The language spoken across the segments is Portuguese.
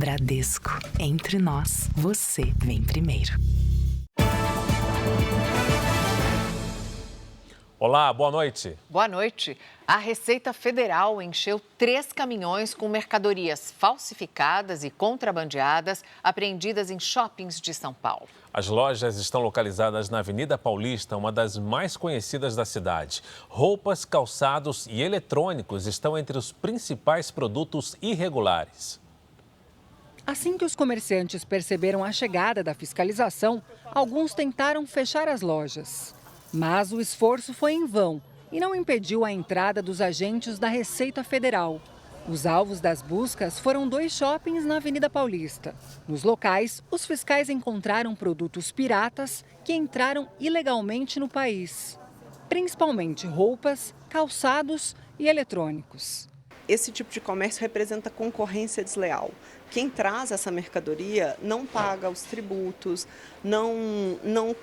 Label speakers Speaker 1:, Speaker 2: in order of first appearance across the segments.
Speaker 1: Bradesco. Entre nós, você vem primeiro.
Speaker 2: Olá, boa noite.
Speaker 3: Boa noite. A Receita Federal encheu 3 caminhões com mercadorias falsificadas e contrabandeadas apreendidas em shoppings de São Paulo.
Speaker 2: As lojas estão localizadas na Avenida Paulista, uma das mais conhecidas da cidade. Roupas, calçados e eletrônicos estão entre os principais produtos irregulares.
Speaker 4: Assim que os comerciantes perceberam a chegada da fiscalização, alguns tentaram fechar as lojas. Mas o esforço foi em vão e não impediu a entrada dos agentes da Receita Federal. Os alvos das buscas foram 2 shoppings na Avenida Paulista. Nos locais, os fiscais encontraram produtos piratas que entraram ilegalmente no país, principalmente roupas, calçados e eletrônicos.
Speaker 5: Esse tipo de comércio representa concorrência desleal. Quem traz essa mercadoria não paga os tributos, não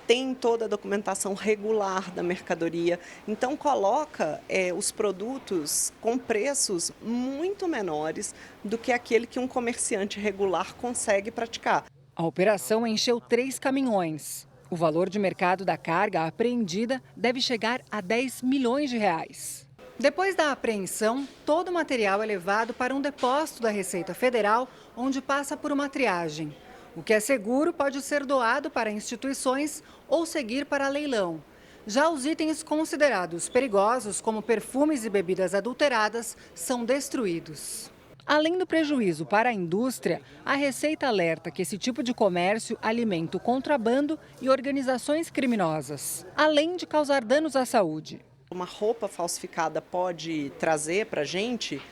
Speaker 5: tem toda a documentação regular da mercadoria, então coloca os produtos com preços muito menores do que aquele que um comerciante regular consegue praticar.
Speaker 4: A operação encheu 3 caminhões. O valor de mercado da carga apreendida deve chegar a 10 milhões de reais. Depois da apreensão, todo o material é levado para um depósito da Receita Federal, onde passa por uma triagem. O que é seguro pode ser doado para instituições ou seguir para leilão. Já os itens considerados perigosos, como perfumes e bebidas adulteradas, são destruídos. Além do prejuízo para a indústria, a Receita alerta que esse tipo de comércio alimenta o contrabando e organizações criminosas, além de causar danos à saúde.
Speaker 5: Uma roupa falsificada pode trazer para a gente,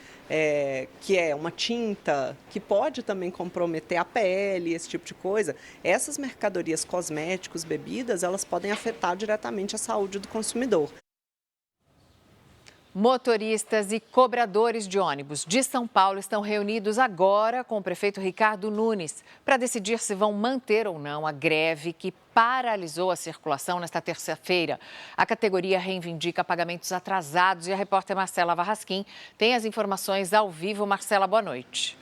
Speaker 5: que é uma tinta, que pode também comprometer a pele, esse tipo de coisa. Essas mercadorias, cosméticos, bebidas, elas podem afetar diretamente a saúde do consumidor.
Speaker 3: Motoristas e cobradores de ônibus de São Paulo estão reunidos agora com o prefeito Ricardo Nunes para decidir se vão manter ou não a greve que paralisou a circulação nesta terça-feira. A categoria reivindica pagamentos atrasados e a repórter Marcela Varrasquim tem as informações ao vivo. Marcela, boa noite.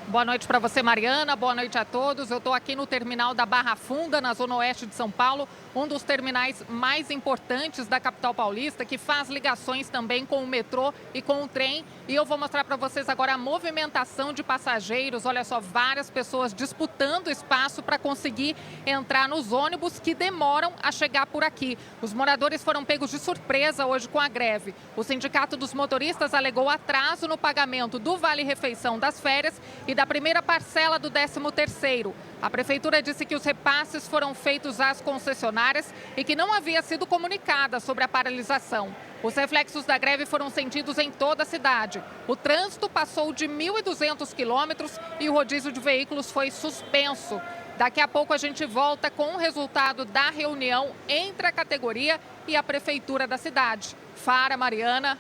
Speaker 6: Boa noite para você, Mariana. Boa noite a todos. Eu estou aqui no terminal da Barra Funda, na zona oeste de São Paulo, um dos terminais mais importantes da capital paulista, que faz ligações também com o metrô e com o trem. E eu vou mostrar para vocês agora a movimentação de passageiros. Olha só, várias pessoas disputando espaço para conseguir entrar nos ônibus que demoram a chegar por aqui. Os moradores foram pegos de surpresa hoje com a greve. O Sindicato dos Motoristas alegou atraso no pagamento do vale-refeição das férias e da primeira parcela do 13º. A prefeitura disse que os repasses foram feitos às concessionárias e que não havia sido comunicada sobre a paralisação. Os reflexos da greve foram sentidos em toda a cidade. O trânsito passou de 1.200 quilômetros e o rodízio de veículos foi suspenso. Daqui a pouco a gente volta com o resultado da reunião entre a categoria e a prefeitura da cidade. Fara, Mariana.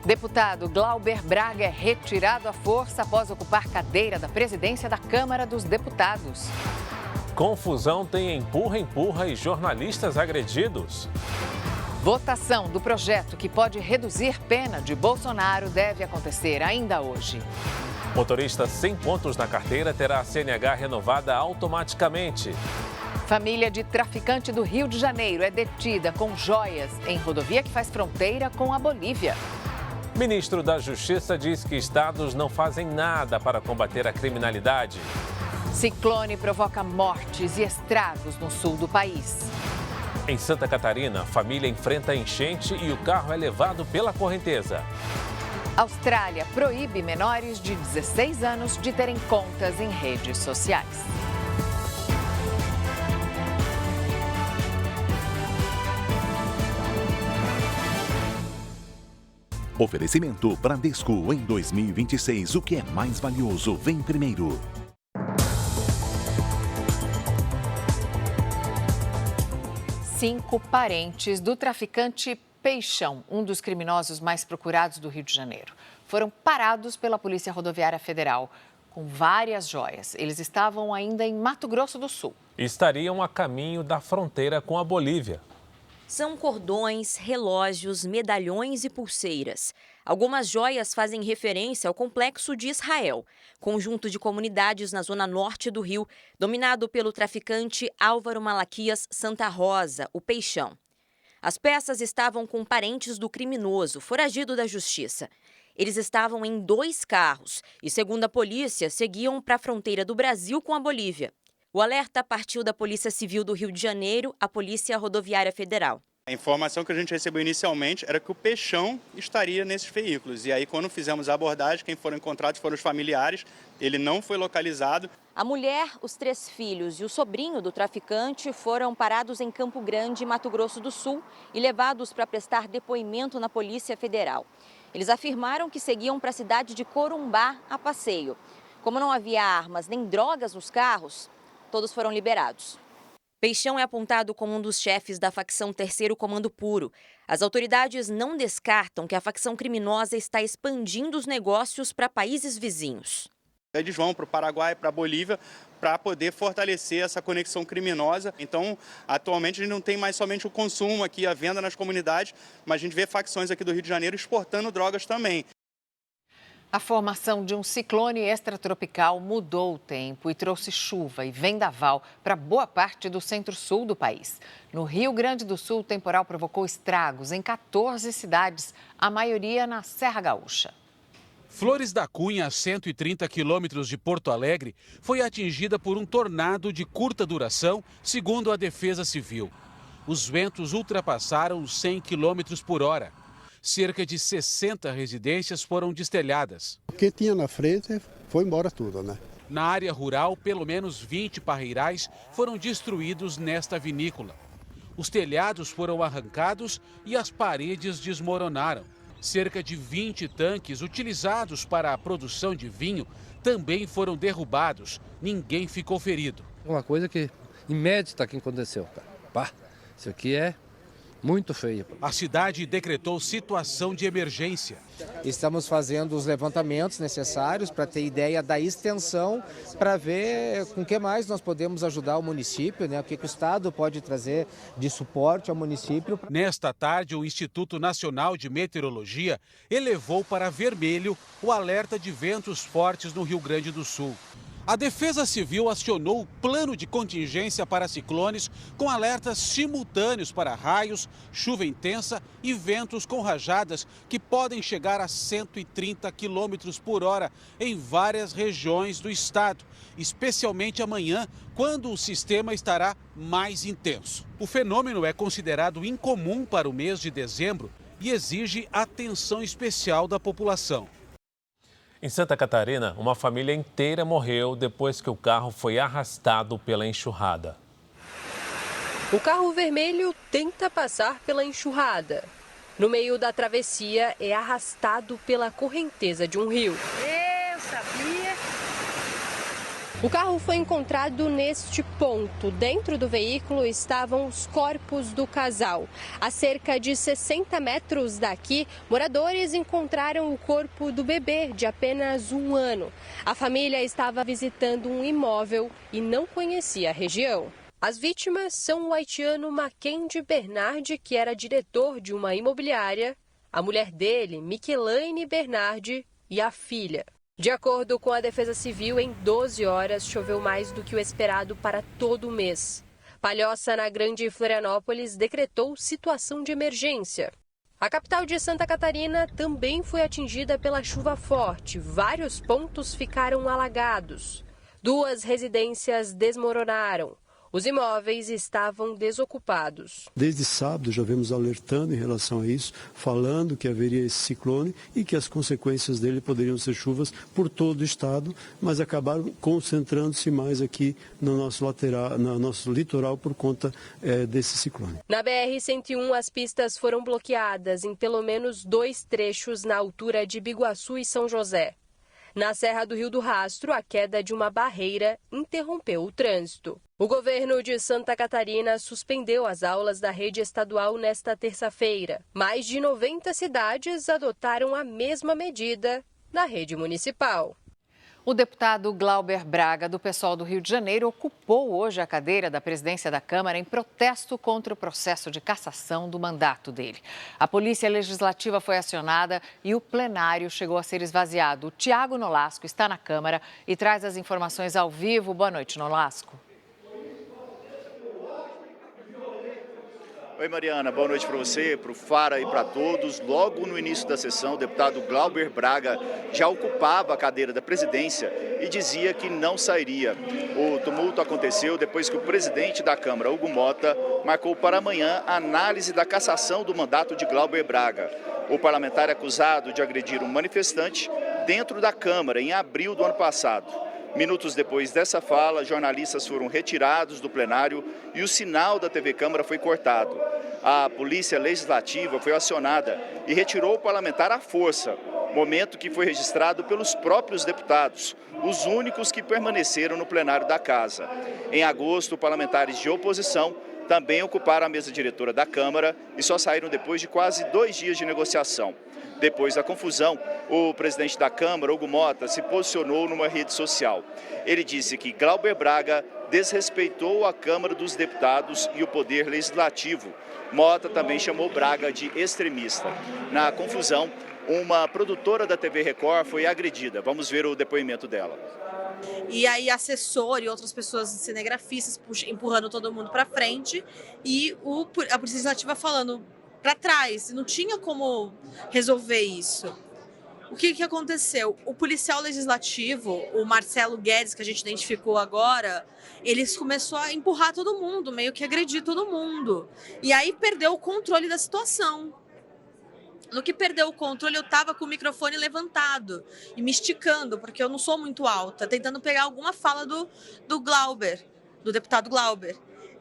Speaker 3: Deputado Glauber Braga é retirado à força após ocupar cadeira da presidência da Câmara dos Deputados.
Speaker 2: Confusão tem empurra-empurra e jornalistas agredidos.
Speaker 3: Votação do projeto que pode reduzir pena de Bolsonaro deve acontecer ainda hoje.
Speaker 2: Motorista sem pontos na carteira terá a CNH renovada automaticamente.
Speaker 3: Família de traficante do Rio de Janeiro é detida com joias em rodovia que faz fronteira com a Bolívia.
Speaker 2: Ministro da Justiça diz que estados não fazem nada para combater a criminalidade.
Speaker 3: Ciclone provoca mortes e estragos no sul do país.
Speaker 2: Em Santa Catarina, a família enfrenta enchente e o carro é levado pela correnteza.
Speaker 3: Austrália proíbe menores de 16 anos de terem contas em redes sociais.
Speaker 7: Oferecimento Bradesco. Em 2026, o que é mais valioso vem primeiro.
Speaker 3: Cinco parentes do traficante Peixão, um dos criminosos mais procurados do Rio de Janeiro, foram parados pela Polícia Rodoviária Federal com várias joias. Eles estavam ainda em Mato Grosso do Sul.
Speaker 2: Estariam a caminho da fronteira com a Bolívia.
Speaker 8: São cordões, relógios, medalhões e pulseiras. Algumas joias fazem referência ao Complexo de Israel, conjunto de comunidades na zona norte do Rio, dominado pelo traficante Álvaro Malaquias Santa Rosa, o Peixão. As peças estavam com parentes do criminoso, foragido da justiça. Eles estavam em 2 carros e, segundo a polícia, seguiam para a fronteira do Brasil com a Bolívia. O alerta partiu da Polícia Civil do Rio de Janeiro à Polícia Rodoviária Federal.
Speaker 9: A informação que a gente recebeu inicialmente era que o Peixão estaria nesses veículos. E aí, quando fizemos a abordagem, quem foram encontrados foram os familiares. Ele não foi localizado.
Speaker 8: A mulher, os 3 filhos e o sobrinho do traficante foram parados em Campo Grande, Mato Grosso do Sul, e levados para prestar depoimento na Polícia Federal. Eles afirmaram que seguiam para a cidade de Corumbá a passeio. Como não havia armas nem drogas nos carros, todos foram liberados. Peixão é apontado como um dos chefes da facção Terceiro Comando Puro. As autoridades não descartam que a facção criminosa está expandindo os negócios para países vizinhos.
Speaker 9: Eles vão para o Paraguai, para a Bolívia, para poder fortalecer essa conexão criminosa. Então, atualmente, a gente não tem mais somente o consumo aqui, a venda nas comunidades, mas a gente vê facções aqui do Rio de Janeiro exportando drogas também.
Speaker 3: A formação de um ciclone extratropical mudou o tempo e trouxe chuva e vendaval para boa parte do centro-sul do país. No Rio Grande do Sul, o temporal provocou estragos em 14 cidades, a maioria na Serra Gaúcha.
Speaker 10: Flores da Cunha, a 130 quilômetros de Porto Alegre, foi atingida por um tornado de curta duração, segundo a Defesa Civil. Os ventos ultrapassaram os 100 quilômetros por hora. Cerca de 60 residências foram destelhadas.
Speaker 11: O que tinha na frente foi embora tudo, né?
Speaker 10: Na área rural, pelo menos 20 parreirais foram destruídos nesta vinícola. Os telhados foram arrancados e as paredes desmoronaram. Cerca de 20 tanques utilizados para a produção de vinho também foram derrubados. Ninguém ficou ferido.
Speaker 12: Uma coisa que inédita que aconteceu. Pá, isso aqui é muito feio.
Speaker 10: A cidade decretou situação de emergência.
Speaker 13: Estamos fazendo os levantamentos necessários para ter ideia da extensão, para ver com o que mais nós podemos ajudar o município, né? O que o Estado pode trazer de suporte ao município.
Speaker 10: Nesta tarde, o Instituto Nacional de Meteorologia elevou para vermelho o alerta de ventos fortes no Rio Grande do Sul. A Defesa Civil acionou o plano de contingência para ciclones com alertas simultâneos para raios, chuva intensa e ventos com rajadas que podem chegar a 130 km por hora em várias regiões do estado, especialmente amanhã, quando o sistema estará mais intenso. O fenômeno é considerado incomum para o mês de dezembro e exige atenção especial da população.
Speaker 2: Em Santa Catarina, uma família inteira morreu depois que o carro foi arrastado pela enxurrada.
Speaker 14: O carro vermelho tenta passar pela enxurrada. No meio da travessia, é arrastado pela correnteza de um rio.
Speaker 15: Eu sabia.
Speaker 14: O carro foi encontrado neste ponto. Dentro do veículo estavam os corpos do casal. A cerca de 60 metros daqui, moradores encontraram o corpo do bebê de apenas 1 ano. A família estava visitando um imóvel e não conhecia a região. As vítimas são o haitiano Mackenzie Bernardi, que era diretor de uma imobiliária, a mulher dele, Miquelaine Bernardi, e a filha. De acordo com a Defesa Civil, em 12 horas choveu mais do que o esperado para todo o mês. Palhoça, na Grande Florianópolis, decretou situação de emergência. A capital de Santa Catarina também foi atingida pela chuva forte. Vários pontos ficaram alagados. 2 residências desmoronaram. Os imóveis estavam desocupados.
Speaker 11: Desde sábado já vemos alertando em relação a isso, falando que haveria esse ciclone e que as consequências dele poderiam ser chuvas por todo o estado, mas acabaram concentrando-se mais aqui no nosso litoral por conta desse ciclone.
Speaker 14: Na BR-101, as pistas foram bloqueadas em pelo menos 2 trechos na altura de Biguaçu e São José. Na Serra do Rio do Rastro, a queda de uma barreira interrompeu o trânsito. O governo de Santa Catarina suspendeu as aulas da rede estadual nesta terça-feira. Mais de 90 cidades adotaram a mesma medida na rede municipal.
Speaker 3: O deputado Glauber Braga, do PSOL do Rio de Janeiro, ocupou hoje a cadeira da presidência da Câmara em protesto contra o processo de cassação do mandato dele. A Polícia Legislativa foi acionada e o plenário chegou a ser esvaziado. O Tiago Nolasco está na Câmara e traz as informações ao vivo. Boa noite, Nolasco.
Speaker 16: Oi, Mariana, boa noite para você, para o Fara e para todos. Logo no início da sessão, o deputado Glauber Braga já ocupava a cadeira da presidência e dizia que não sairia. O tumulto aconteceu depois que o presidente da Câmara, Hugo Mota, marcou para amanhã a análise da cassação do mandato de Glauber Braga. O parlamentar é acusado de agredir um manifestante dentro da Câmara em abril do ano passado. Minutos depois dessa fala, jornalistas foram retirados do plenário e o sinal da TV Câmara foi cortado. A Polícia Legislativa foi acionada e retirou o parlamentar à força, momento que foi registrado pelos próprios deputados, os únicos que permaneceram no plenário da Casa. Em agosto, parlamentares de oposição também ocuparam a mesa diretora da Câmara e só saíram depois de quase 2 dias de negociação. Depois da confusão, o presidente da Câmara, Hugo Mota, se posicionou numa rede social. Ele disse que Glauber Braga desrespeitou a Câmara dos Deputados e o Poder Legislativo. Mota também chamou Braga de extremista. Na confusão, uma produtora da TV Record foi agredida. Vamos ver o depoimento dela.
Speaker 17: E aí assessor e outras pessoas cinegrafistas empurrando todo mundo para frente e a Polícia Legislativa falando para trás, não tinha como resolver isso. O que aconteceu? O policial legislativo, o Marcelo Guedes, que a gente identificou agora, ele começou a empurrar todo mundo, meio que agredir todo mundo. E aí perdeu o controle da situação. No que perdeu o controle, eu estava com o microfone levantado e me esticando, porque eu não sou muito alta, tentando pegar alguma fala do Glauber, do deputado Glauber.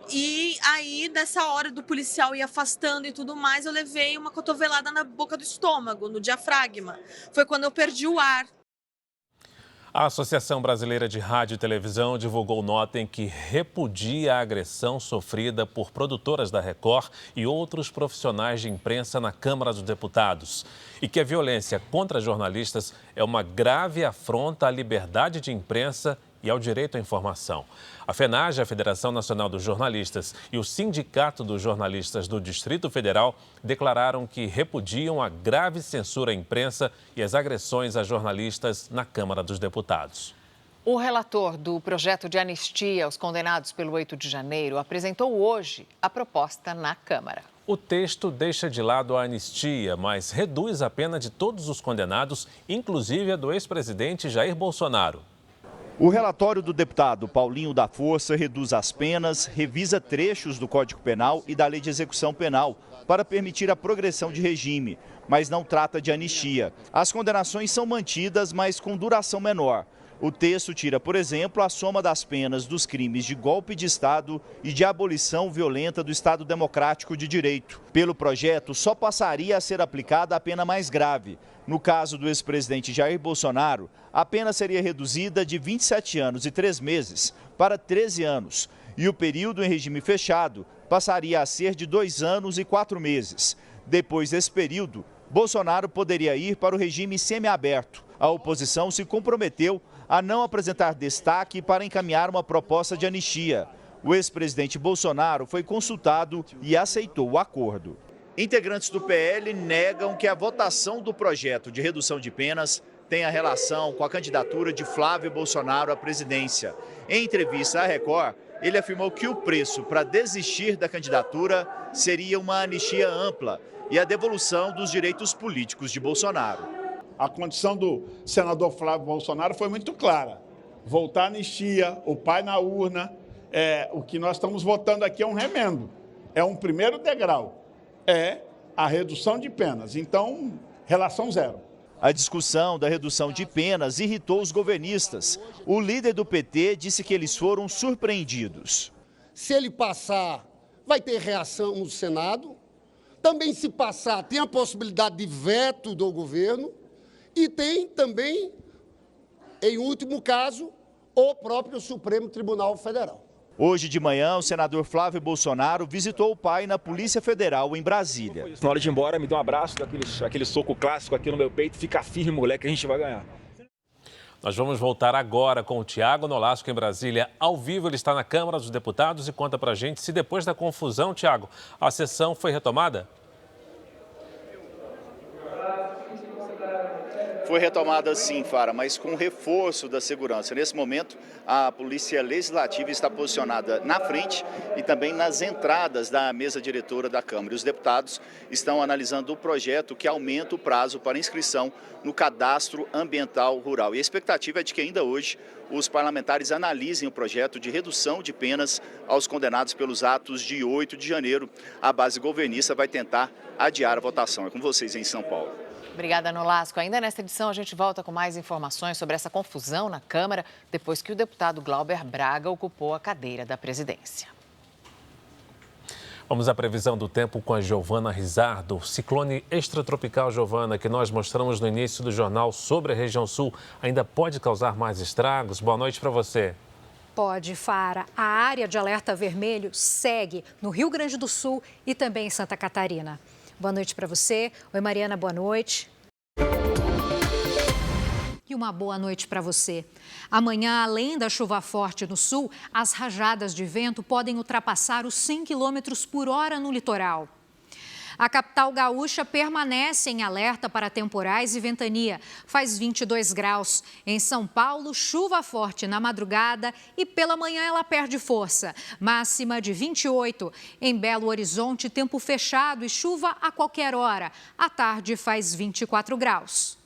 Speaker 17: E aí, nessa hora do policial ir afastando e tudo mais, eu levei uma cotovelada na boca do estômago, no diafragma. Foi quando eu perdi o ar.
Speaker 2: A Associação Brasileira de Rádio e Televisão divulgou nota em que repudia a agressão sofrida por produtoras da Record e outros profissionais de imprensa na Câmara dos Deputados. E que a violência contra jornalistas é uma grave afronta à liberdade de imprensa e ao direito à informação. A FENAGE, a Federação Nacional dos Jornalistas, e o Sindicato dos Jornalistas do Distrito Federal declararam que repudiam a grave censura à imprensa e as agressões a jornalistas na Câmara dos Deputados.
Speaker 3: O relator do projeto de anistia aos condenados pelo 8 de janeiro apresentou hoje a proposta na Câmara.
Speaker 2: O texto deixa de lado a anistia, mas reduz a pena de todos os condenados, inclusive a do ex-presidente Jair Bolsonaro.
Speaker 16: O relatório do deputado Paulinho da Força reduz as penas, revisa trechos do Código Penal e da Lei de Execução Penal para permitir a progressão de regime, mas não trata de anistia. As condenações são mantidas, mas com duração menor. O texto tira, por exemplo, a soma das penas dos crimes de golpe de Estado e de abolição violenta do Estado Democrático de Direito. Pelo projeto, só passaria a ser aplicada a pena mais grave. No caso do ex-presidente Jair Bolsonaro, a pena seria reduzida de 27 anos e 3 meses para 13 anos. E o período em regime fechado passaria a ser de 2 anos e 4 meses. Depois desse período, Bolsonaro poderia ir para o regime semiaberto. A oposição se comprometeu a não apresentar destaque para encaminhar uma proposta de anistia. O ex-presidente Bolsonaro foi consultado e aceitou o acordo. Integrantes do PL negam que a votação do projeto de redução de penas tenha relação com a candidatura de Flávio Bolsonaro à presidência. Em entrevista à Record, ele afirmou que o preço para desistir da candidatura seria uma anistia ampla e a devolução dos direitos políticos de Bolsonaro.
Speaker 18: A condição do senador Flávio Bolsonaro foi muito clara. Voltar à anistia, o pai na urna, o que nós estamos votando aqui é um remendo, é um primeiro degrau, é a redução de penas, então, relação zero.
Speaker 16: A discussão da redução de penas irritou os governistas. O líder do PT disse que eles foram surpreendidos.
Speaker 19: Se ele passar, vai ter reação no Senado. Também, se passar, tem a possibilidade de veto do governo. E tem também, em último caso, o próprio Supremo Tribunal Federal.
Speaker 16: Hoje de manhã, o senador Flávio Bolsonaro visitou o pai na Polícia Federal em Brasília.
Speaker 20: Na hora de ir embora, me deu um abraço, aquele soco clássico aqui no meu peito, fica firme, moleque, a gente vai ganhar.
Speaker 2: Nós vamos voltar agora com o Tiago Nolasco em Brasília. Ao vivo, ele está na Câmara dos Deputados e conta pra gente se depois da confusão, Tiago, a sessão foi retomada?
Speaker 16: Foi retomada sim, Fara, mas com reforço da segurança. Nesse momento, a Polícia Legislativa está posicionada na frente e também nas entradas da mesa diretora da Câmara. E os deputados estão analisando o projeto que aumenta o prazo para inscrição no Cadastro Ambiental Rural. E a expectativa é de que ainda hoje os parlamentares analisem o projeto de redução de penas aos condenados pelos atos de 8 de janeiro. A base governista vai tentar adiar a votação. É com vocês em São Paulo.
Speaker 3: Obrigada, Nolasco. Ainda nesta edição, a gente volta com mais informações sobre essa confusão na Câmara, depois que o deputado Glauber Braga ocupou a cadeira da presidência.
Speaker 2: Vamos à previsão do tempo com a Giovana Rizardo. Ciclone extratropical, Giovana, que nós mostramos no início do jornal sobre a região sul, ainda pode causar mais estragos? Boa noite para você.
Speaker 20: Pode, Fara. A área de alerta vermelho segue no Rio Grande do Sul e também em Santa Catarina. Boa noite para você. Oi, Mariana, boa noite. E uma boa noite para você. Amanhã, além da chuva forte no sul, as rajadas de vento podem ultrapassar os 100 km por hora no litoral. A capital gaúcha permanece em alerta para temporais e ventania. Faz 22 graus. Em São Paulo, chuva forte na madrugada e pela manhã ela perde força. Máxima de 28. Em Belo Horizonte, tempo fechado e chuva a qualquer hora. À tarde faz 24 graus.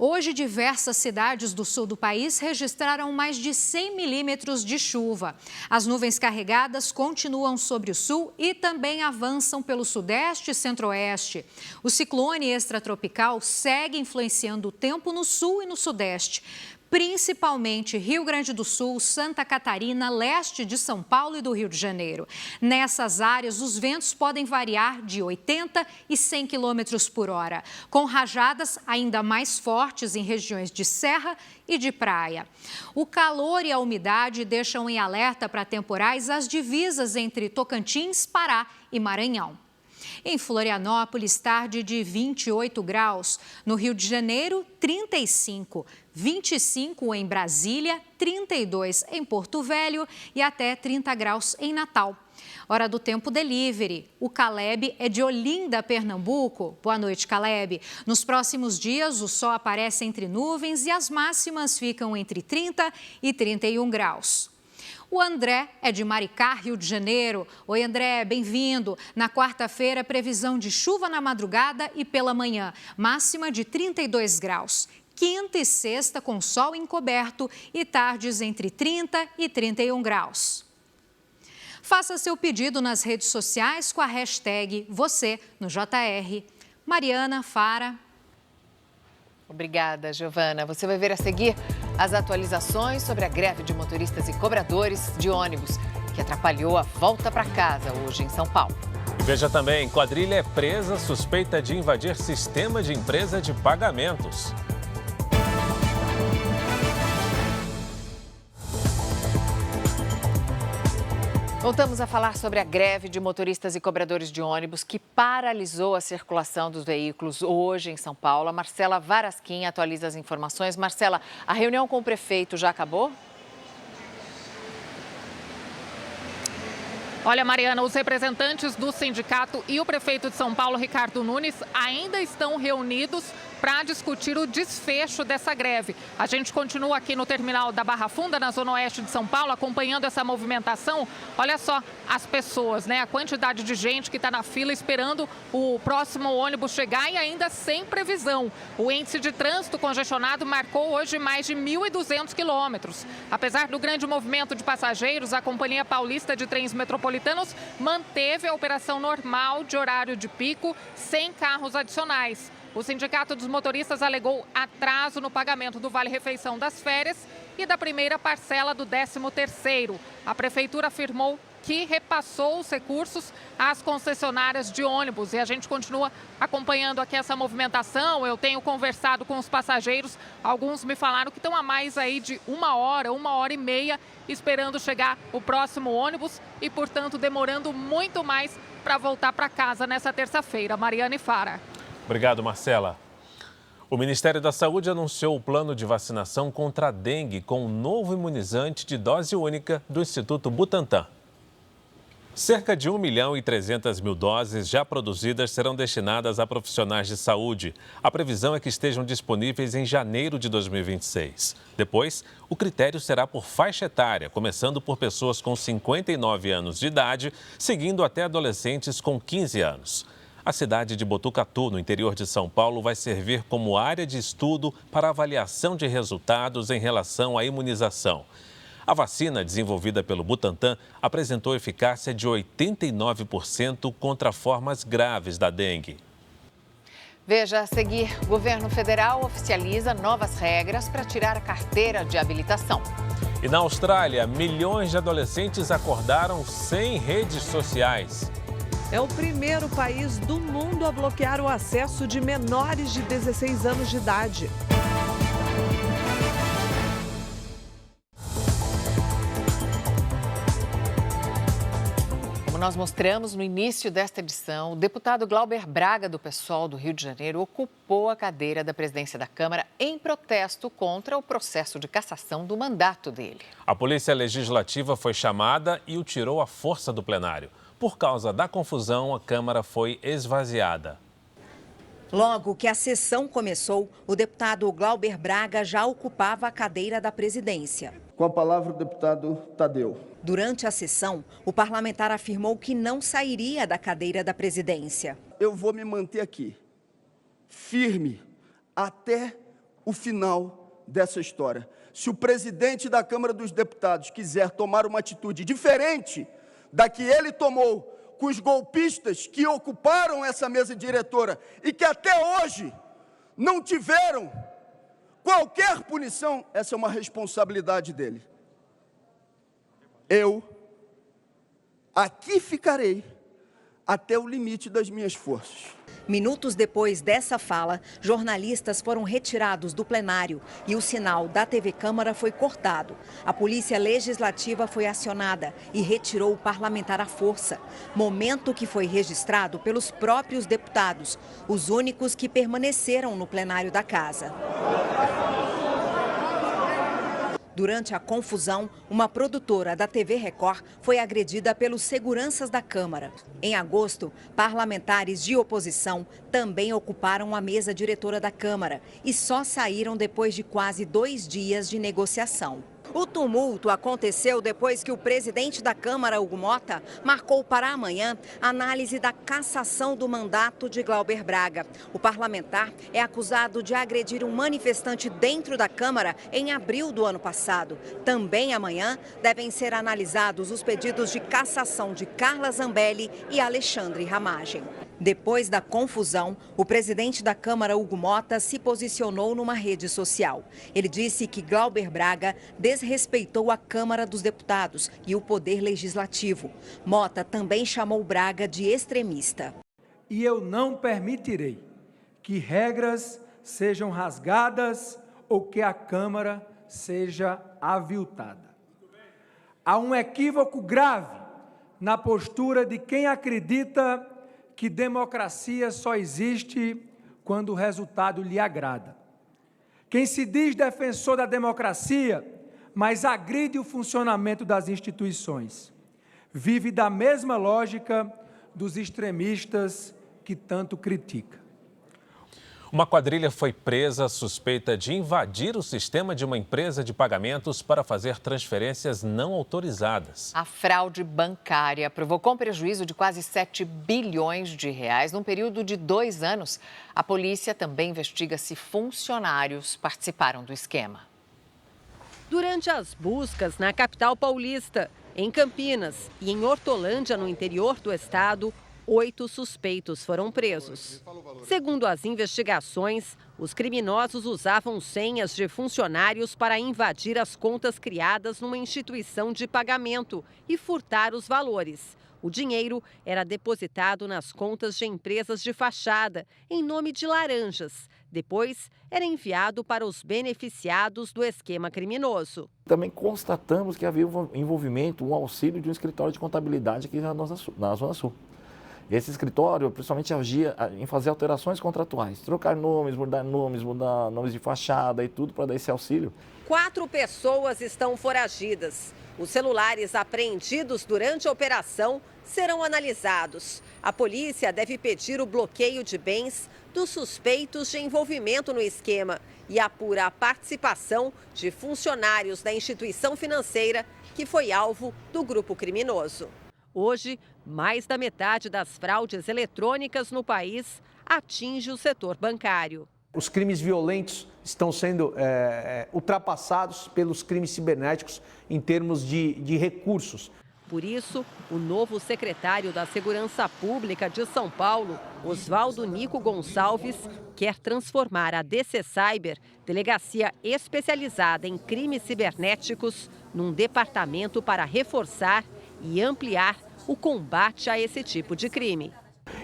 Speaker 20: Hoje, diversas cidades do sul do país registraram mais de 100 milímetros de chuva. As nuvens carregadas continuam sobre o sul e também avançam pelo sudeste e centro-oeste. O ciclone extratropical segue influenciando o tempo no sul e no sudeste, principalmente Rio Grande do Sul, Santa Catarina, leste de São Paulo e do Rio de Janeiro. Nessas áreas, os ventos podem variar de 80 e 100 km por hora, com rajadas ainda mais fortes em regiões de serra e de praia. O calor e a umidade deixam em alerta para temporais as divisas entre Tocantins, Pará e Maranhão. Em Florianópolis, tarde de 28 graus. No Rio de Janeiro, 35. 25 em Brasília, 32 em Porto Velho e até 30 graus em Natal. Hora do Tempo Delivery. O Caleb é de Olinda, Pernambuco. Boa noite, Caleb. Nos próximos dias, o sol aparece entre nuvens e as máximas ficam entre 30 e 31 graus. O André é de Maricá, Rio de Janeiro. Oi, André, bem-vindo. Na quarta-feira, previsão de chuva na madrugada e pela manhã. Máxima de 32 graus. Quinta e sexta com sol encoberto e tardes entre 30 e 31 graus. Faça seu pedido nas redes sociais com a hashtag você no JR. Mariana, Fara.
Speaker 3: Obrigada, Giovana. Você vai ver a seguir as atualizações sobre a greve de motoristas e cobradores de ônibus, que atrapalhou a volta para casa hoje em São Paulo.
Speaker 2: Veja também, quadrilha é presa suspeita de invadir sistema de empresa de pagamentos.
Speaker 3: Voltamos a falar sobre a greve de motoristas e cobradores de ônibus que paralisou a circulação dos veículos hoje em São Paulo. A Marcela Varasquim atualiza as informações. Marcela, a reunião com o prefeito já acabou?
Speaker 6: Olha, Mariana, os representantes do sindicato e o prefeito de São Paulo, Ricardo Nunes, ainda estão reunidos para discutir o desfecho dessa greve. A gente continua aqui no terminal da Barra Funda, na zona oeste de São Paulo, acompanhando essa movimentação. Olha só as pessoas, né? A quantidade de gente que está na fila esperando o próximo ônibus chegar e ainda sem previsão. O índice de trânsito congestionado marcou hoje mais de 1.200 quilômetros. Apesar do grande movimento de passageiros, a Companhia Paulista de Trens Metropolitanos manteve a operação normal de horário de pico, sem carros adicionais. O Sindicato dos Motoristas alegou atraso no pagamento do Vale-Refeição das férias e da primeira parcela do 13º. A Prefeitura afirmou que repassou os recursos às concessionárias de ônibus. E a gente continua acompanhando aqui essa movimentação. Eu tenho conversado com os passageiros. Alguns me falaram que estão a mais aí de 1h e meia, esperando chegar o próximo ônibus e, portanto, demorando muito mais para voltar para casa nessa terça-feira. Mariana e Fara.
Speaker 2: Obrigado, Marcela. O Ministério da Saúde anunciou o plano de vacinação contra a dengue com um novo imunizante de dose única do Instituto Butantan. Cerca de 1.300.000 doses já produzidas serão destinadas a profissionais de saúde. A previsão é que estejam disponíveis em janeiro de 2026. Depois, o critério será por faixa etária, começando por pessoas com 59 anos de idade, seguindo até adolescentes com 15 anos. A cidade de Botucatu, no interior de São Paulo, vai servir como área de estudo para avaliação de resultados em relação à imunização. A vacina desenvolvida pelo Butantan apresentou eficácia de 89% contra formas graves da dengue.
Speaker 3: Veja a seguir, o governo federal oficializa novas regras para tirar a carteira de habilitação.
Speaker 2: E na Austrália, milhões de adolescentes acordaram sem redes sociais.
Speaker 21: É o primeiro país do mundo a bloquear o acesso de menores de 16 anos de idade.
Speaker 3: Como nós mostramos no início desta edição, o deputado Glauber Braga, do PSOL do Rio de Janeiro, ocupou a cadeira da presidência da Câmara em protesto contra o processo de cassação do mandato dele.
Speaker 2: A Polícia Legislativa foi chamada e o tirou à força do plenário. Por causa da confusão, a Câmara foi esvaziada.
Speaker 22: Logo que a sessão começou, o deputado Glauber Braga já ocupava a cadeira da presidência.
Speaker 23: Com a palavra, o deputado Tadeu.
Speaker 22: Durante a sessão, o parlamentar afirmou que não sairia da cadeira da presidência.
Speaker 23: Eu vou me manter aqui, firme, até o final dessa história. Se o presidente da Câmara dos Deputados quiser tomar uma atitude diferente da que ele tomou com os golpistas que ocuparam essa mesa diretora e que até hoje não tiveram qualquer punição, essa é uma responsabilidade dele. Eu aqui ficarei até o limite das minhas forças.
Speaker 22: Minutos depois dessa fala, jornalistas foram retirados do plenário e o sinal da TV Câmara foi cortado. A Polícia Legislativa foi acionada e retirou o parlamentar à força. Momento que foi registrado pelos próprios deputados, os únicos que permaneceram no plenário da casa. Durante a confusão, uma produtora da TV Record foi agredida pelos seguranças da Câmara. Em agosto, parlamentares de oposição também ocuparam a mesa diretora da Câmara e só saíram depois de quase 2 dias de negociação. O tumulto aconteceu depois que o presidente da Câmara, Hugo Mota, marcou para amanhã a análise da cassação do mandato de Glauber Braga. O parlamentar é acusado de agredir um manifestante dentro da Câmara em abril do ano passado. Também amanhã devem ser analisados os pedidos de cassação de Carla Zambelli e Alexandre Ramagem. Depois da confusão, o presidente da Câmara, Hugo Mota, se posicionou numa rede social. Ele disse que Glauber Braga desrespeitou a Câmara dos Deputados e o Poder Legislativo. Mota também chamou Braga de extremista.
Speaker 24: E eu não permitirei que regras sejam rasgadas ou que a Câmara seja aviltada. Há um equívoco grave na postura de quem acredita que democracia só existe quando o resultado lhe agrada. Quem se diz defensor da democracia, mas agride o funcionamento das instituições, vive da mesma lógica dos extremistas que tanto critica.
Speaker 2: Uma quadrilha foi presa suspeita de invadir o sistema de uma empresa de pagamentos para fazer transferências não autorizadas.
Speaker 3: A fraude bancária provocou um prejuízo de quase 7 bilhões de reais num período de 2 anos. A polícia também investiga se funcionários participaram do esquema.
Speaker 25: Durante as buscas na capital paulista, em Campinas e em Hortolândia, no interior do estado, 8 suspeitos foram presos. Segundo as investigações, os criminosos usavam senhas de funcionários para invadir as contas criadas numa instituição de pagamento e furtar os valores. O dinheiro era depositado nas contas de empresas de fachada, em nome de laranjas. Depois, era enviado para os beneficiados do esquema criminoso.
Speaker 26: Também constatamos que havia um envolvimento, um auxílio de um escritório de contabilidade aqui na Zona Sul.
Speaker 1: Esse escritório, principalmente, agia em fazer alterações contratuais, trocar nomes, mudar nomes de fachada e tudo para dar esse auxílio.
Speaker 25: 4 pessoas estão foragidas. Os celulares apreendidos durante a operação serão analisados. A polícia deve pedir o bloqueio de bens dos suspeitos de envolvimento no esquema e apura a participação de funcionários da instituição financeira que foi alvo do grupo criminoso. Hoje, mais da metade das fraudes eletrônicas no país atinge o setor bancário.
Speaker 4: Os crimes violentos estão sendo ultrapassados pelos crimes cibernéticos em termos de recursos.
Speaker 25: Por isso, o novo secretário da Segurança Pública de São Paulo, Oswaldo Nico Gonçalves, quer transformar a DC Cyber, delegacia especializada em crimes cibernéticos, num departamento para reforçar e ampliar o combate a esse tipo de crime.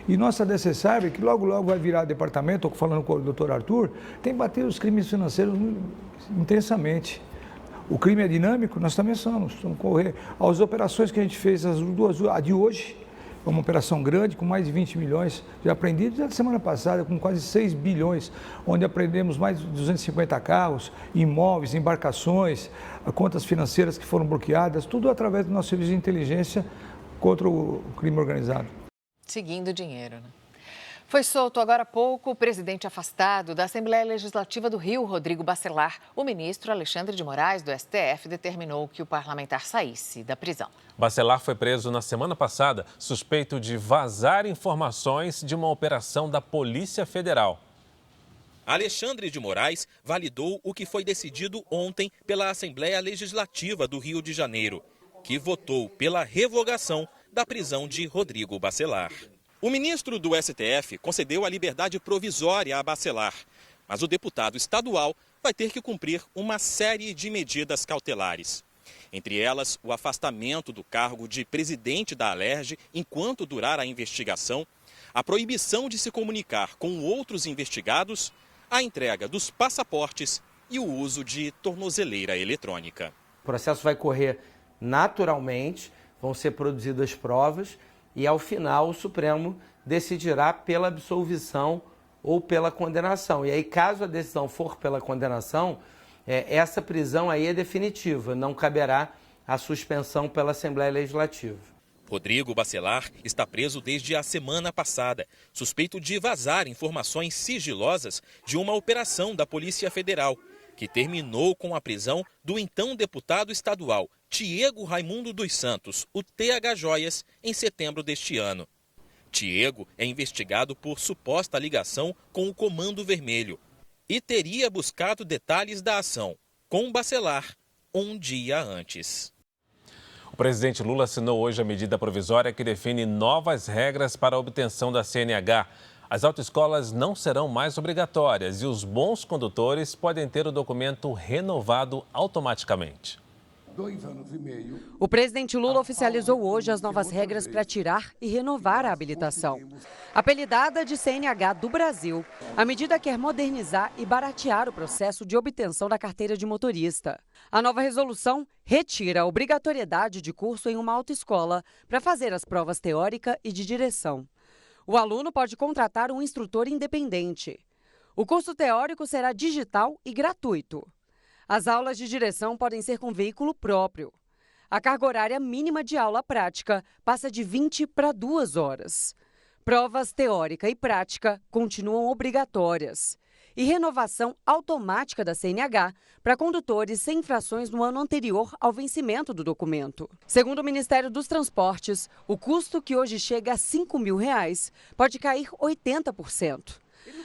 Speaker 24: E nossa DC Cyber, que logo vai virar departamento, estou falando com o doutor Arthur, tem batido os crimes financeiros intensamente. O crime é dinâmico, nós também vamos correr. As operações que a gente fez, a de hoje, é uma operação grande, com mais de 20 milhões de apreendidos, e a da semana passada, com quase 6 bilhões, onde apreendemos mais de 250 carros, imóveis, embarcações, contas financeiras que foram bloqueadas, tudo através do nosso serviço de inteligência contra o crime organizado.
Speaker 3: Seguindo o dinheiro, né? Foi solto agora há pouco o presidente afastado da Assembleia Legislativa do Rio, Rodrigo Bacelar. O ministro Alexandre de Moraes, do STF, determinou que o parlamentar saísse da prisão.
Speaker 2: Bacelar foi preso na semana passada, suspeito de vazar informações de uma operação da Polícia Federal.
Speaker 5: Alexandre de Moraes validou o que foi decidido ontem pela Assembleia Legislativa do Rio de Janeiro, que votou pela revogação da prisão de Rodrigo Bacelar. O ministro do STF concedeu a liberdade provisória a Bacelar, mas o deputado estadual vai ter que cumprir uma série de medidas cautelares. Entre elas, o afastamento do cargo de presidente da Alerj enquanto durar a investigação, a proibição de se comunicar com outros investigados, a entrega dos passaportes e o uso de tornozeleira eletrônica.
Speaker 7: O processo vai correr naturalmente, vão ser produzidas provas e, ao final, o Supremo decidirá pela absolvição ou pela condenação. E aí, caso a decisão for pela condenação, essa prisão aí é definitiva, não caberá a suspensão pela Assembleia Legislativa.
Speaker 5: Rodrigo Bacelar está preso desde a semana passada, suspeito de vazar informações sigilosas de uma operação da Polícia Federal, que terminou com a prisão do então deputado estadual Tiego Raimundo dos Santos, o TH Joias, em setembro deste ano. Tiego é investigado por suposta ligação com o Comando Vermelho e teria buscado detalhes da ação com Bacelar um dia antes.
Speaker 2: O presidente Lula assinou hoje a medida provisória que define novas regras para a obtenção da CNH. As autoescolas não serão mais obrigatórias e os bons condutores podem ter o documento renovado automaticamente.
Speaker 8: 2 anos e meio.
Speaker 25: O presidente Lula oficializou hoje as novas regras para tirar e renovar a habilitação. Apelidada de CNH do Brasil, a medida quer modernizar e baratear o processo de obtenção da carteira de motorista. A nova resolução retira a obrigatoriedade de curso em uma autoescola para fazer as provas teórica e de direção. O aluno pode contratar um instrutor independente. O curso teórico será digital e gratuito. As aulas de direção podem ser com veículo próprio. A carga horária mínima de aula prática passa de 20 para 2 horas. Provas teórica e prática continuam obrigatórias. E renovação automática da CNH para condutores sem infrações no ano anterior ao vencimento do documento. Segundo o Ministério dos Transportes, o custo, que hoje chega a R$ 5.000, pode cair 80%.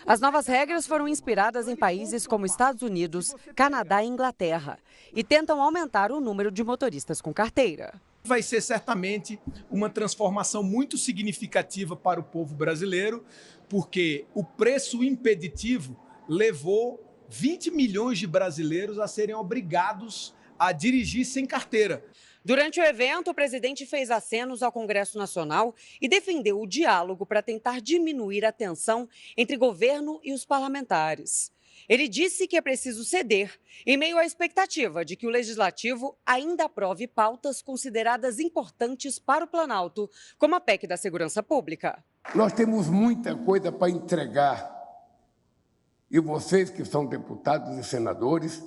Speaker 25: As novas regras foram inspiradas em países como Estados Unidos, Canadá e Inglaterra e tentam aumentar o número de motoristas com carteira.
Speaker 26: Vai ser certamente uma transformação muito significativa para o povo brasileiro, porque o preço impeditivo levou 20 milhões de brasileiros a serem obrigados a dirigir sem carteira.
Speaker 25: Durante o evento, o presidente fez acenos ao Congresso Nacional e defendeu o diálogo para tentar diminuir a tensão entre governo e os parlamentares. Ele disse que é preciso ceder, em meio à expectativa de que o Legislativo ainda aprove pautas consideradas importantes para o Planalto, como a PEC da Segurança Pública.
Speaker 8: Nós temos muita coisa para entregar. E vocês que são deputados e senadores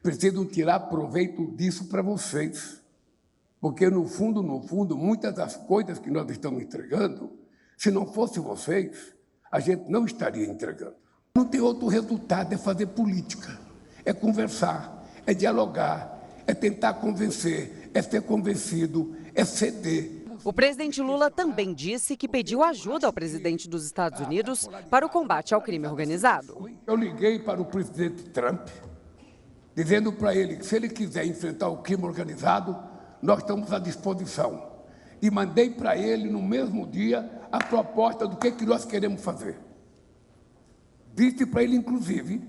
Speaker 8: precisam tirar proveito disso para vocês. Porque, no fundo, muitas das coisas que nós estamos entregando, se não fosse vocês, a gente não estaria entregando. Não tem outro resultado, é fazer política, é conversar, é dialogar, é tentar convencer, é ser convencido, é ceder.
Speaker 9: O presidente Lula também disse que pediu ajuda ao presidente dos Estados Unidos para o combate ao crime organizado.
Speaker 8: Eu liguei para o presidente Trump, dizendo para ele que se ele quiser enfrentar o crime organizado, nós estamos à disposição. E mandei para ele, no mesmo dia, a proposta do que nós queremos fazer. Disse para ele, inclusive,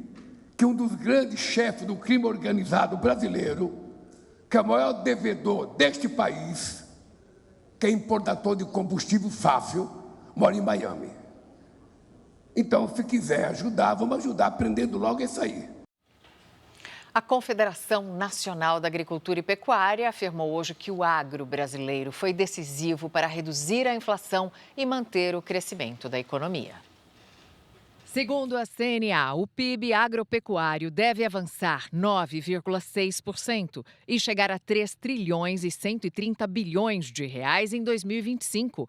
Speaker 8: que um dos grandes chefes do crime organizado brasileiro, que é o maior devedor deste país, que é importador de combustível fácil, mora em Miami. Então, se quiser ajudar, vamos ajudar aprendendo logo isso aí.
Speaker 3: A Confederação Nacional da Agricultura e Pecuária afirmou hoje que o agro brasileiro foi decisivo para reduzir a inflação e manter o crescimento da economia. Segundo a CNA, o PIB agropecuário deve avançar 9,6% e chegar a 3 trilhões e 130 bilhões de reais em 2025.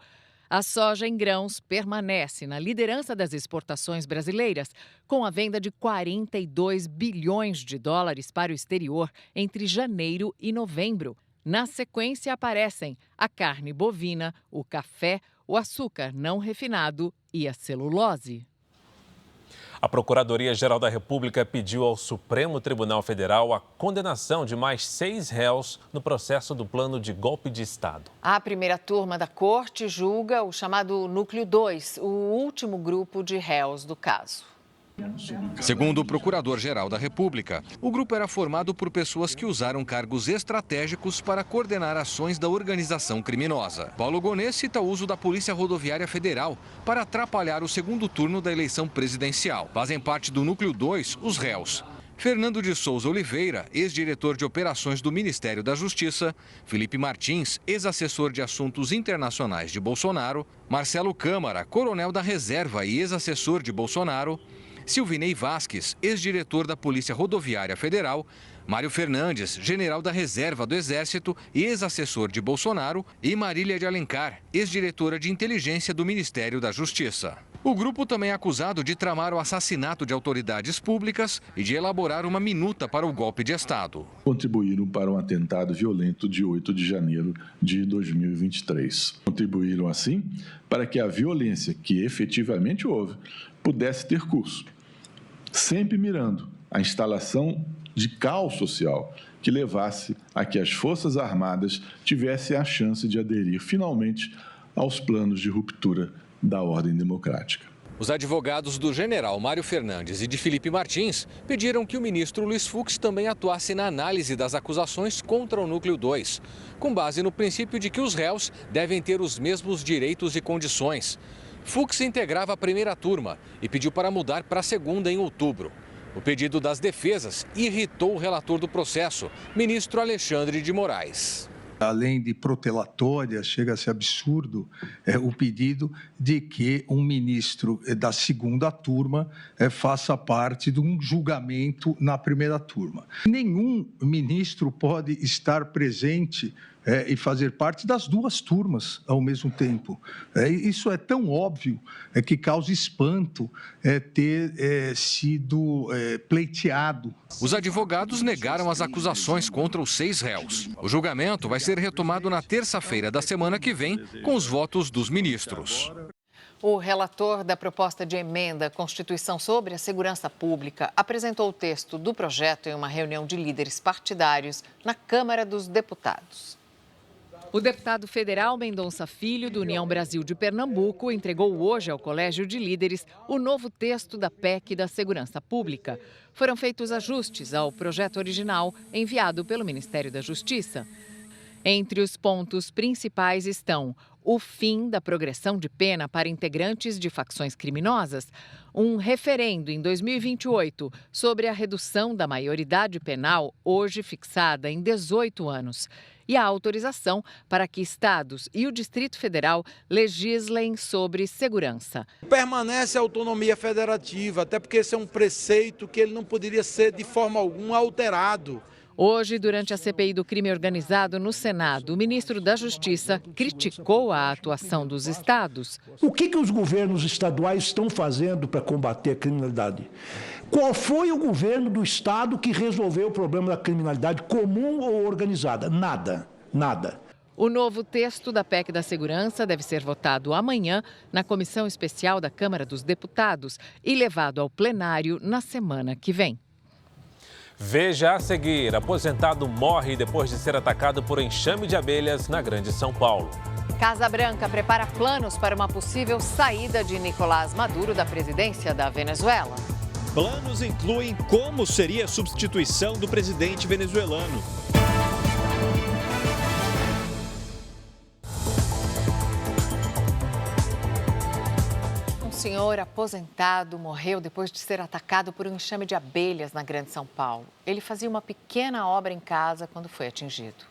Speaker 3: A soja em grãos permanece na liderança das exportações brasileiras, com a venda de 42 bilhões de dólares para o exterior entre janeiro e novembro. Na sequência aparecem a carne bovina, o café, o açúcar não refinado e a celulose.
Speaker 2: A Procuradoria-Geral da República pediu ao Supremo Tribunal Federal a condenação de mais 6 réus no processo do plano de golpe de Estado.
Speaker 3: A primeira turma da corte julga o chamado Núcleo 2, o último grupo de réus do caso.
Speaker 10: Segundo o Procurador-Geral da República, o grupo era formado por pessoas que usaram cargos estratégicos para coordenar ações da organização criminosa. Paulo Gonês cita o uso da Polícia Rodoviária Federal para atrapalhar o segundo turno da eleição presidencial. Fazem parte do Núcleo 2 os réus: Fernando de Souza Oliveira, ex-diretor de operações do Ministério da Justiça; Felipe Martins, ex-assessor de assuntos internacionais de Bolsonaro; Marcelo Câmara, coronel da reserva e ex-assessor de Bolsonaro; Silvinei Vasques, ex-diretor da Polícia Rodoviária Federal; Mário Fernandes, general da reserva do Exército e ex-assessor de Bolsonaro; e Marília de Alencar, ex-diretora de inteligência do Ministério da Justiça. O grupo também é acusado de tramar o assassinato de autoridades públicas e de elaborar uma minuta para o golpe de Estado.
Speaker 11: Contribuíram para um atentado violento de 8 de janeiro de 2023. Contribuíram, assim, para que a violência que efetivamente houve pudesse ter curso, sempre mirando a instalação de caos social que levasse a que as Forças Armadas tivessem a chance de aderir finalmente aos planos de ruptura da ordem democrática.
Speaker 10: Os advogados do general Mário Fernandes e de Felipe Martins pediram que o ministro Luiz Fux também atuasse na análise das acusações contra o Núcleo 2, com base no princípio de que os réus devem ter os mesmos direitos e condições. Fux integrava a primeira turma e pediu para mudar para a segunda em outubro. O pedido das defesas irritou o relator do processo, ministro Alexandre de Moraes.
Speaker 12: Além de protelatória, chega a ser absurdo o pedido de que um ministro da segunda turma faça parte de um julgamento na primeira turma. Nenhum ministro pode estar presente e fazer parte das duas turmas ao mesmo tempo. Isso é tão óbvio que causa espanto ter sido pleiteado.
Speaker 10: Os advogados negaram as acusações contra os 6 réus. O julgamento vai ser retomado na terça-feira da semana que vem, com os votos dos ministros.
Speaker 3: O relator da proposta de emenda à Constituição sobre a Segurança Pública apresentou o texto do projeto em uma reunião de líderes partidários na Câmara dos Deputados. O deputado federal Mendonça Filho, do União Brasil de Pernambuco, entregou hoje ao Colégio de Líderes o novo texto da PEC da Segurança Pública. Foram feitos ajustes ao projeto original enviado pelo Ministério da Justiça. Entre os pontos principais estão o fim da progressão de pena para integrantes de facções criminosas, um referendo em 2028 sobre a redução da maioridade penal, hoje fixada em 18 anos, e a autorização para que estados e o Distrito Federal legislem sobre segurança.
Speaker 13: Permanece a autonomia federativa, até porque esse é um preceito que ele não poderia ser de forma alguma alterado.
Speaker 3: Hoje, durante a CPI do crime organizado no Senado, o ministro da Justiça criticou a atuação dos estados.
Speaker 14: O que os governos estaduais estão fazendo para combater a criminalidade? Qual foi o governo do estado que resolveu o problema da criminalidade comum ou organizada? Nada, nada.
Speaker 3: O novo texto da PEC da Segurança deve ser votado amanhã na Comissão Especial da Câmara dos Deputados e levado ao plenário na semana que vem.
Speaker 2: Veja a seguir: aposentado morre depois de ser atacado por enxame de abelhas na Grande São Paulo.
Speaker 3: Casa Branca prepara planos para uma possível saída de Nicolás Maduro da presidência da Venezuela.
Speaker 15: Planos incluem como seria a substituição do presidente venezuelano.
Speaker 3: Um senhor aposentado morreu depois de ser atacado por um enxame de abelhas na Grande São Paulo. Ele fazia uma pequena obra em casa quando foi atingido.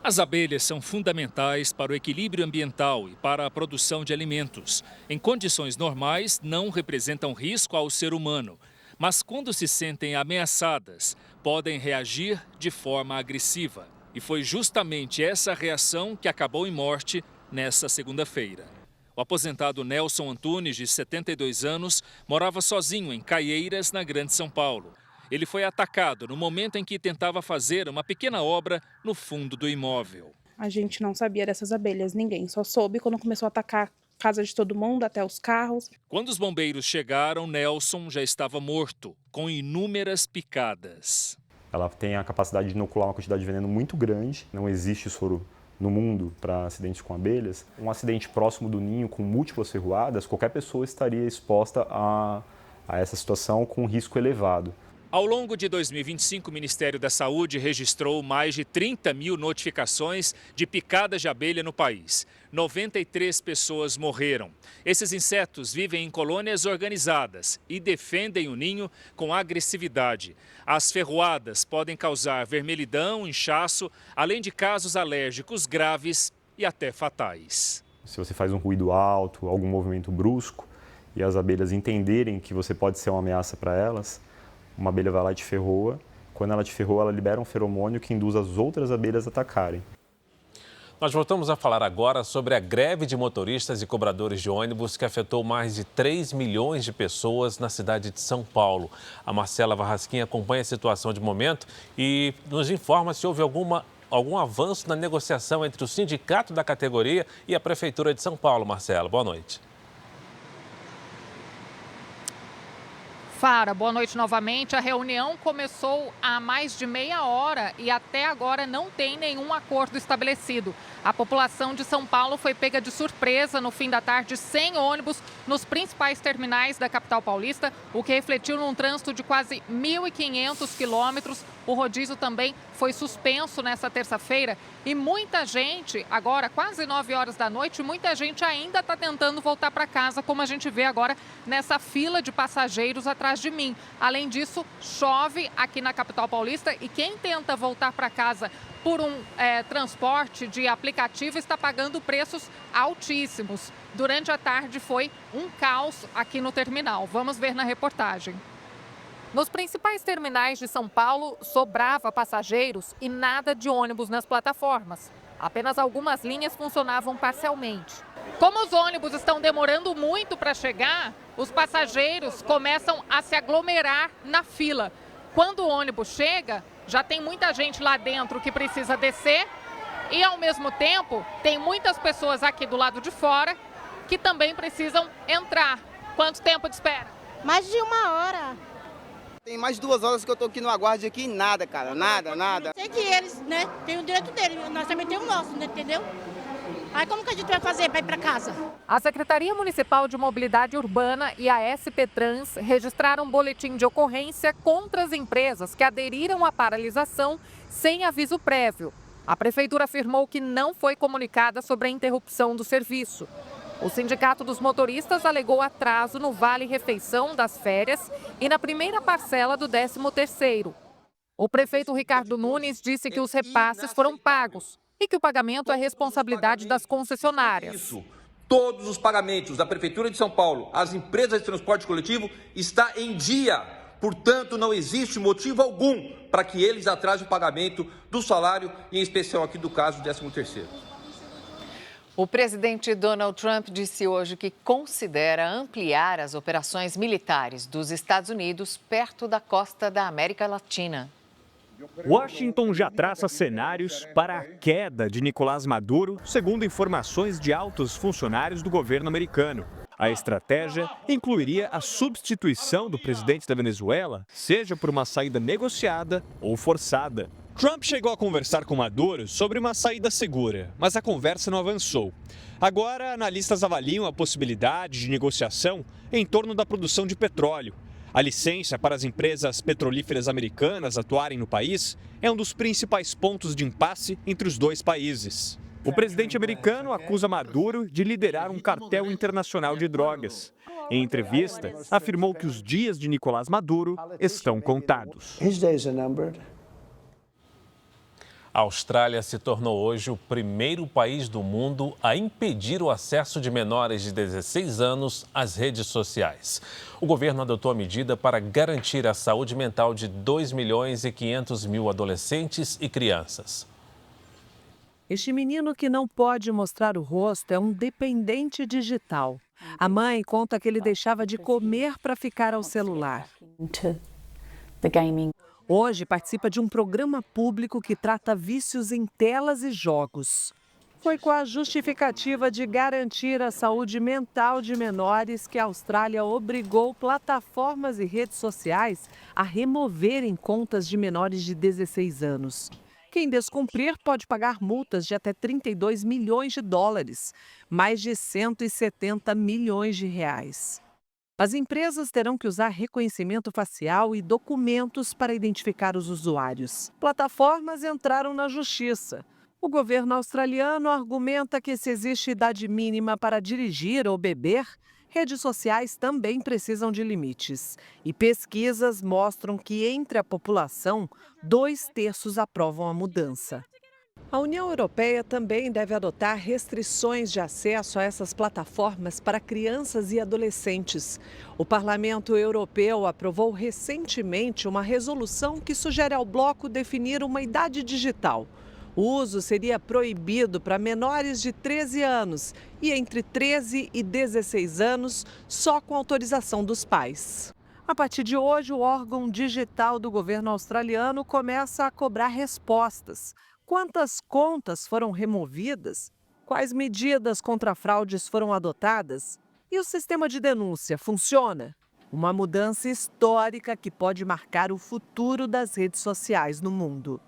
Speaker 17: As abelhas são fundamentais para o equilíbrio ambiental e para a produção de alimentos. Em condições normais, não representam risco ao ser humano, mas quando se sentem ameaçadas, podem reagir de forma agressiva. E foi justamente essa reação que acabou em morte nesta segunda-feira. O aposentado Nelson Antunes, de 72 anos, morava sozinho em Caieiras, na Grande São Paulo. Ele foi atacado no momento em que tentava fazer uma pequena obra no fundo do imóvel.
Speaker 18: A gente não sabia dessas abelhas, ninguém. Só soube quando começou a atacar a casa de todo mundo, até os carros.
Speaker 17: Quando os bombeiros chegaram, Nelson já estava morto, com inúmeras picadas.
Speaker 19: Ela tem a capacidade de inocular uma quantidade de veneno muito grande. Não existe soro no mundo para acidentes com abelhas. Um acidente próximo do ninho com múltiplas ferroadas, qualquer pessoa estaria exposta a essa situação com risco elevado.
Speaker 17: Ao longo de 2025, o Ministério da Saúde registrou mais de 30 mil notificações de picadas de abelha no país. 93 pessoas morreram. Esses insetos vivem em colônias organizadas e defendem o ninho com agressividade. As ferroadas podem causar vermelhidão, inchaço, além de casos alérgicos graves e até fatais.
Speaker 19: Se você faz um ruído alto, algum movimento brusco, e as abelhas entenderem que você pode ser uma ameaça para elas, uma abelha vai lá e te ferroa. Quando ela te ferroa, ela libera um feromônio que induz as outras abelhas a atacarem.
Speaker 2: Nós voltamos a falar agora sobre a greve de motoristas e cobradores de ônibus que afetou mais de 3 milhões de pessoas na cidade de São Paulo. A Marcela Varrasquim acompanha a situação de momento e nos informa se houve algum avanço na negociação entre o sindicato da categoria e a Prefeitura de São Paulo. Marcela, boa noite.
Speaker 6: Fara, boa noite novamente. A reunião começou há mais de meia hora e até agora não tem nenhum acordo estabelecido. A população de São Paulo foi pega de surpresa no fim da tarde sem ônibus nos principais terminais da capital paulista, o que refletiu num trânsito de quase 1.500 quilômetros. O rodízio também foi suspenso nessa terça-feira e muita gente, agora quase 9 horas da noite, muita gente ainda está tentando voltar para casa, como a gente vê agora nessa fila de passageiros atrás de mim. Além disso, chove aqui na capital paulista e quem tenta voltar para casa por um transporte de aplicativo está pagando preços altíssimos. Durante a tarde foi um caos aqui no terminal. Vamos ver na reportagem. Nos principais terminais de São Paulo, sobrava passageiros e nada de ônibus nas plataformas. Apenas algumas linhas funcionavam parcialmente. Como os ônibus estão demorando muito para chegar, os passageiros começam a se aglomerar na fila. Quando o ônibus chega, já tem muita gente lá dentro que precisa descer e, ao mesmo tempo, tem muitas pessoas aqui do lado de fora que também precisam entrar. Quanto tempo de espera?
Speaker 27: Mais de 1 hora. Tem mais de 2 horas que eu tô aqui no aguarde aqui e nada, cara, nada.
Speaker 28: Sei que eles, né, têm o direito deles, nós também temos o nosso, né, entendeu? Aí como que a gente vai fazer para ir para casa?
Speaker 6: A Secretaria Municipal de Mobilidade Urbana e a SP Trans registraram um boletim de ocorrência contra as empresas que aderiram à paralisação sem aviso prévio. A prefeitura afirmou que não foi comunicada sobre a interrupção do serviço. O Sindicato dos Motoristas alegou atraso no vale-refeição das férias e na primeira parcela do 13º. O prefeito Ricardo Nunes disse que os repasses foram pagos e que o pagamento é responsabilidade das concessionárias.
Speaker 1: Todos os pagamentos da Prefeitura de São Paulo às empresas de transporte coletivo está em dia. Portanto, não existe motivo algum para que eles atrasem o pagamento do salário, e em especial aqui do caso do 13º.
Speaker 3: O presidente Donald Trump disse hoje que considera ampliar as operações militares dos Estados Unidos perto da costa da América Latina.
Speaker 15: Washington já traça cenários para a queda de Nicolás Maduro, segundo informações de altos funcionários do governo americano. A estratégia incluiria a substituição do presidente da Venezuela, seja por uma saída negociada ou forçada. Trump chegou a conversar com Maduro sobre uma saída segura, mas a conversa não avançou. Agora, analistas avaliam a possibilidade de negociação em torno da produção de petróleo. A licença para as empresas petrolíferas americanas atuarem no país é um dos principais pontos de impasse entre os dois países. O presidente americano acusa Maduro de liderar um cartel internacional de drogas. Em entrevista, afirmou que os dias de Nicolás Maduro estão contados.
Speaker 2: A Austrália se tornou hoje o primeiro país do mundo a impedir o acesso de menores de 16 anos às redes sociais. O governo adotou a medida para garantir a saúde mental de 2.500.000 adolescentes e crianças.
Speaker 4: Este menino que não pode mostrar o rosto é um dependente digital. A mãe conta que ele deixava de comer para ficar ao celular. Hoje participa de um programa público que trata vícios em telas e jogos. Foi com a justificativa de garantir a saúde mental de menores que a Austrália obrigou plataformas e redes sociais a removerem contas de menores de 16 anos. Quem descumprir pode pagar multas de até 32 milhões de dólares, mais de 170 milhões de reais. As empresas terão que usar reconhecimento facial e documentos para identificar os usuários. Plataformas entraram na justiça. O governo australiano argumenta que se existe idade mínima para dirigir ou beber, redes sociais também precisam de limites. E pesquisas mostram que entre a população, 2/3 aprovam a mudança. A União Europeia também deve adotar restrições de acesso a essas plataformas para crianças e adolescentes. O Parlamento Europeu aprovou recentemente uma resolução que sugere ao bloco definir uma idade digital. O uso seria proibido para menores de 13 anos e entre 13 e 16 anos só com autorização dos pais. A partir de hoje, o órgão digital do governo australiano começa a cobrar respostas. Quantas contas foram removidas? Quais medidas contra fraudes foram adotadas? E o sistema de denúncia funciona? Uma mudança histórica que pode marcar o futuro das redes sociais no mundo.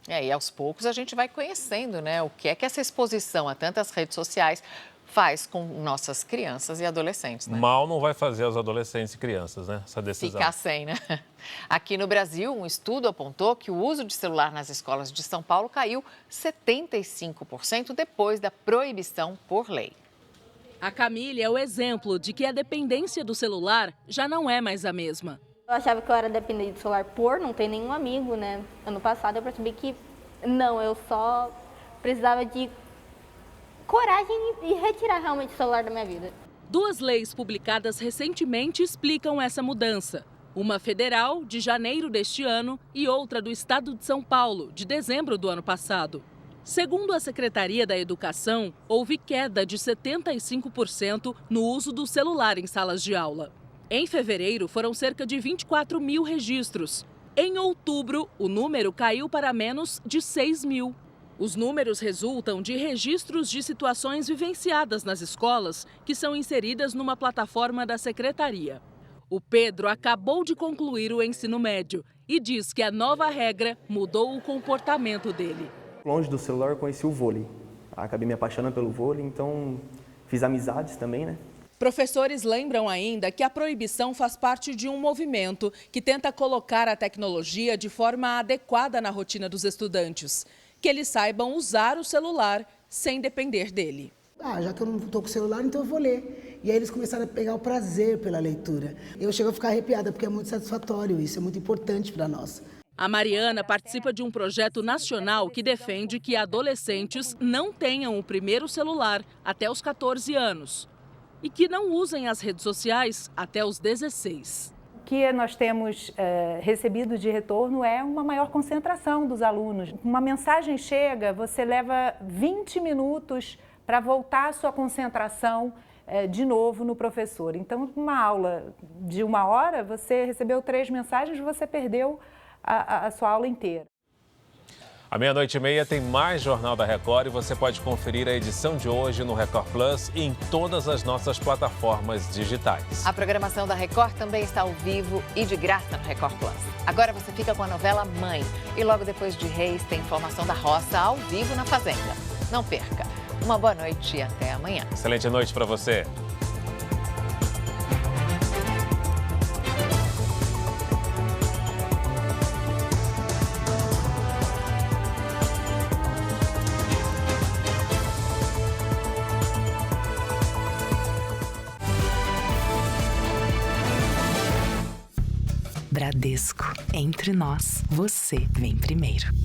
Speaker 3: E aos poucos a gente vai conhecendo, né, o que é que essa exposição a tantas redes sociais faz com nossas crianças e adolescentes, né?
Speaker 2: Mal não vai fazer aos adolescentes e crianças, né, essa decisão.
Speaker 3: Ficar sem, né? Aqui no Brasil, um estudo apontou que o uso de celular nas escolas de São Paulo caiu 75% depois da proibição por lei.
Speaker 16: A Camille é o exemplo de que a dependência do celular já não é mais a mesma.
Speaker 20: Eu achava que eu era dependente do celular por não ter nenhum amigo, né? Ano passado eu percebi que não, eu só precisava de coragem e retirar realmente o celular da minha vida.
Speaker 16: 2 leis publicadas recentemente explicam essa mudança. Uma federal, de janeiro deste ano, e outra do estado de São Paulo, de dezembro do ano passado. Segundo a Secretaria da Educação, houve queda de 75% no uso do celular em salas de aula. Em fevereiro, foram cerca de 24 mil registros. Em outubro, o número caiu para menos de 6 mil. Os números resultam de registros de situações vivenciadas nas escolas que são inseridas numa plataforma da Secretaria. O Pedro acabou de concluir o ensino médio e diz que a nova regra mudou o comportamento dele.
Speaker 21: Longe do celular, eu conheci o vôlei. Acabei me apaixonando pelo vôlei, então fiz amizades também, né?
Speaker 16: Professores lembram ainda que a proibição faz parte de um movimento que tenta colocar a tecnologia de forma adequada na rotina dos estudantes. que eles saibam usar o celular sem depender dele.
Speaker 5: Já que eu não estou com o celular, então eu vou ler. E aí eles começaram a pegar o prazer pela leitura. Eu chego a ficar arrepiada, porque é muito satisfatório isso, é muito importante para nós.
Speaker 16: A Mariana participa de um projeto nacional que defende que adolescentes não tenham o primeiro celular até os 14 anos e que não usem as redes sociais até os 16.
Speaker 7: O que nós temos recebido de retorno é uma maior concentração dos alunos. Uma mensagem chega, você leva 20 minutos para voltar a sua concentração de novo no professor. Então, uma aula de 1 hora, você recebeu 3 mensagens, você perdeu a sua aula inteira.
Speaker 2: À 12:30 tem mais Jornal da Record e você pode conferir a edição de hoje no Record Plus e em todas as nossas plataformas digitais.
Speaker 3: A programação da Record também está ao vivo e de graça no Record Plus. Agora você fica com a novela Mãe e logo depois de Reis tem informação da roça ao vivo na Fazenda. Não perca. Uma boa noite e até amanhã.
Speaker 2: Excelente noite para você.
Speaker 9: Bradesco. Entre nós, você vem primeiro.